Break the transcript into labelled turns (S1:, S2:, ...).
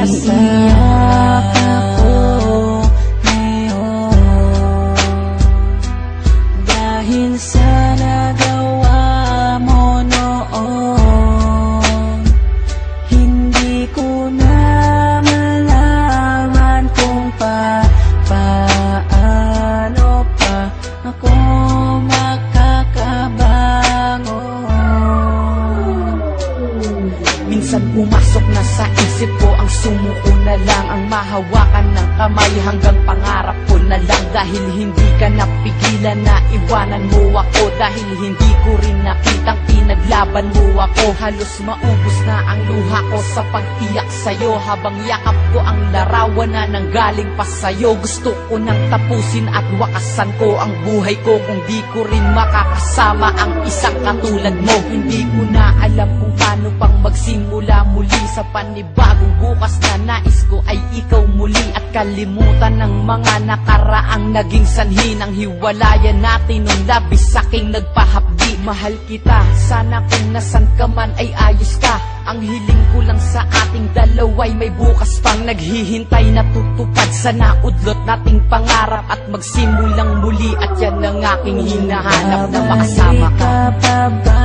S1: Naiiyak ako ngayon dahil sa nagawa mo noon. Hindi ko na malaman kung paano pa ako makakabangon. Minsan pumasok na sa isip ko ang sumuko na lang, ang mahawakan ng kamay hanggang pangarap ko na lang. Dahil hindi ka napigilan na iwanan mo ako, dahil hindi ko rin nakitang pinaglaban mo ako. Halos maubos na ang luha ko sa pagtiyak sa'yo, habang yakap ko ang larawan na nanggaling pa sa'yo. Gusto ko nang tapusin at wakasan ko ang buhay ko kung di ko rin makakasama ang isang katulad mo. Hindi ko na alam kung paano pang magsimula muli sa panibagong bukas na nais ko ay ikaw muli, at kalimutan ng mga nakaraang naging sanhi ng hiwalayan natin nung labis saking nagpahapdi. Mahal kita, sana kung nasan ka man ay ayos ka. Ang hiling ko lang sa ating dalawa'y may bukas pang naghihintay na tutupad. Sana udlot nating pangarap at magsimulang muli, at yan ang aking hinahanap na makasama ka.
S2: Babalik ka pa ba